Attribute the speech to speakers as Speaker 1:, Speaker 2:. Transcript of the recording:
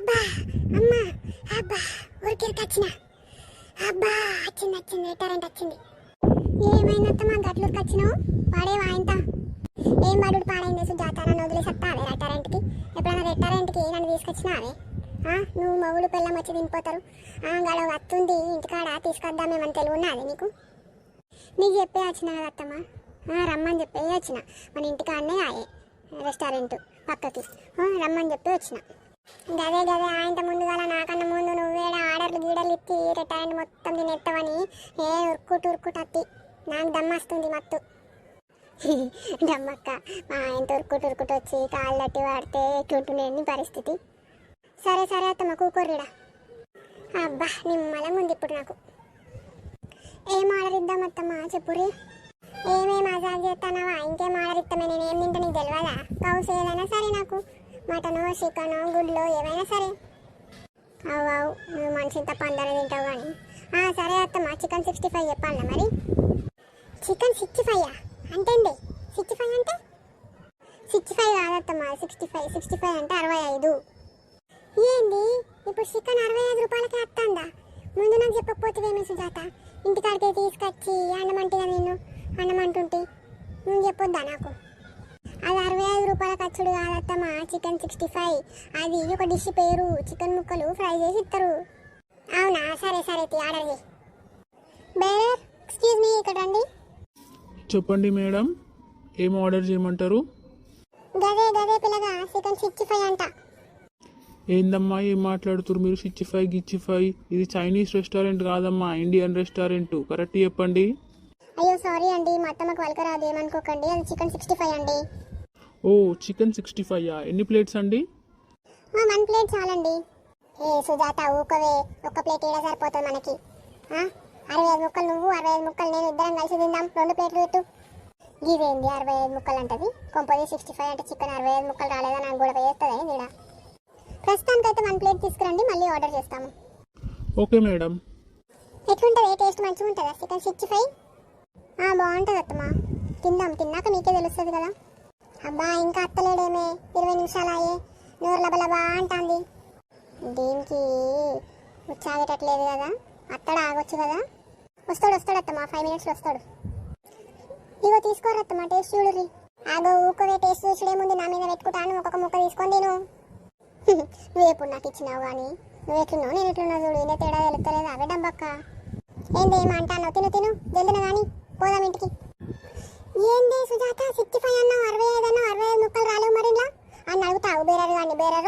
Speaker 1: అబ్బా అమ్మ అబ్బా ఊరికెళ్ళి వచ్చిన అబ్బా వచ్చింది రెస్టారెంట్ వచ్చింది. ఏమైందత్తమ్మా గట్లూరికి వచ్చినావు? వాడేవా ఇంత ఏం వాడు పాడైంది సుజాత, నన్ను వదిలేసత్తావే రెస్టారెంట్కి? ఎప్పుడైనా రెస్టారెంట్కి నన్ను తీసుకొచ్చినావే? నువ్వు మొగుడు పిల్లం వచ్చి తినిపోతారు. గడవ వస్తుంది ఇంటికాడ తీసుకొద్దామేమని తెలివి ఉన్నది నీకు? నీకు చెప్పే వచ్చిన కదా అత్తమ్మా, రమ్మని చెప్పే వచ్చిన. మన ఇంటికాడనే ఆయే రెస్టారెంట్ పక్కకి, రమ్మని చెప్పి వచ్చిన. గదే ఆయనతో ముందుగా నాకన్నా ముందు నువ్వేడ ఆర్డర్లు గీడర్లు ఇచ్చి రెస్టారెంట్ మొత్తం తినేస్తావని ఉరుకుటు అత్తి నాకు దమ్మస్తుంది మత్తు. దమ్మక్క మా ఆయనతో ఉరుకుటు వచ్చి కాళ్ళు తట్టి వాడితే ఎట్లుంటుండే పరిస్థితి. సరే అత్తమ్మ కూకోర్రిడా. అబ్బా నిమ్మలం ఉంది ఇప్పుడు నాకు. ఏం ఆర్డర్ ఇద్దాం అత్తమ్మ చెప్పురి. ఏమేమి మజాక్ చేస్తానవా? ఇంకేం ఆర్డర్ ఇస్తామే? నేనేం తింటా నీకు తెలియదా? కౌస్ ఏదైనా సరే నాకు, మటనో చికెనో గుడ్లో ఏమైనా సరే. అవు నువ్వు మనిషిని తప్ప అందరూ తింటావు కానీ. సరే అత్తమ్మ చికెన్ 65 చెప్పాలా మరి? చికెన్ 65 అంటే 65 అంటే 65 కాదత్తమ్మ 65 అంటే 65. ఏంది ఇప్పుడు చికెన్ 65 రూపాయలకే వస్తుందా? ముందు నాకు చెప్పకపోతేవేమి సుజాత? ఇంటికాడికి తీసుకొచ్చి అన్నమంటిగా నిన్ను అన్నమంటుంటే నువ్వు చెప్పొద్దా నాకు? అది 65 రూపాయల ఖర్చుడు కాదత్తమ్మ చికెన్ 65. అది ఒక డిష్ పేరు. చికెన్ ముక్కలు ఫ్రై చేసి ఇస్తారు. అవునా? సరే ఆర్డర్ చేయి. బేరర్ ఎక్స్క్యూజ్ మీ, ఇక్కడ రండి.
Speaker 2: చెప్పండి మేడం, ఏం ఆర్డర్ చేయమంటారు?
Speaker 1: గదే పిల్లగా చికెన్ 65 అంట.
Speaker 2: ఏందమ్మా ఏం మాట్లాడుతున్నారు మీరు? 65 ఇది చైనీస్ రెస్టారెంట్ కాదమ్మా, ఇండియన్ రెస్టారెంట్. కరెక్ట్ చెప్పండి.
Speaker 1: అయ్యో సారీ అండి, మా అత్తమ్మకు వలకరాదు ఏమనుకోకండి. అది చికెన్ 65 అండి.
Speaker 2: ఓ చికెన్ 65 ఎన్ని ప్లేట్స్ అండి?
Speaker 1: 1 ప్లేట్ చాలండి. ఏ సుజాత ఊకవే, ఒక ప్లేట్ ఏడా సరిపోతుంది మనకి? 65 ముక్కలు నువ్వు, 65 ముక్కలు నేను, ఇద్దరం కలిసి తిందాం. 2 ప్లేట్లు పెట్టు. ఇదేంది 65 ముక్కలు అంటది? కొంపది 65 అంటే చికెన్ 65 ముక్కలు రాలేదా? నాకు కూడా వేస్తుంది నీడ. ప్రస్తుతానికైతే 1 ప్లేట్ తీసుకురండి, మళ్ళీ ఆర్డర్ చేస్తాము.
Speaker 2: Okay madam.
Speaker 1: ఎట్లుంటుంది? టేస్ట్ మంచిగా ఉంటుందా చికెన్ 65? బాగుంటుంది అత్తమ్మా, తిందాం. తిన్నాక మీకే తెలుస్తుంది కదా. అబ్బా ఇంకా అత్తలేడేమే, 20 నిమిషాలు అయ్యే, నోరు లబలబా అంటుంది. దీనికి ఉచ్చాగేటట్లేదు కదా, అత్తడు ఆగొచ్చు కదా. వస్తాడు అత్తమ్మా, 5 మినిట్స్లో వస్తాడు. ఇగో తీసుకోరు అత్తమ్మా, టేస్ట్ చూడుర్రి. ఆగో ఊకోవే, టేస్ట్ చూసుడే ముందు నా మీద పెట్టుకుంటాను. ఒక్కొక్క ముక్క తీసుకొని తిను. నువ్వు ఎప్పుడు నాకు ఇచ్చినావు కానీ, నువ్వు ఎట్లున్నావు నేను ఎట్లున్నావు చూడు, ఇదే తేడా తెలుస్తలేదు. అవే డబ్బక్క ఏంది ఏమంటాను? తిను జల్దిన కానీ పోదాం ఇంటికి. ఏంది సుజాత 65 అన్నావు, 65 అన్నావు, 65 ముక్కలు రాలేవు మరి ఇలా అని అడుగుతావు. బేరరు కానీ బేరరో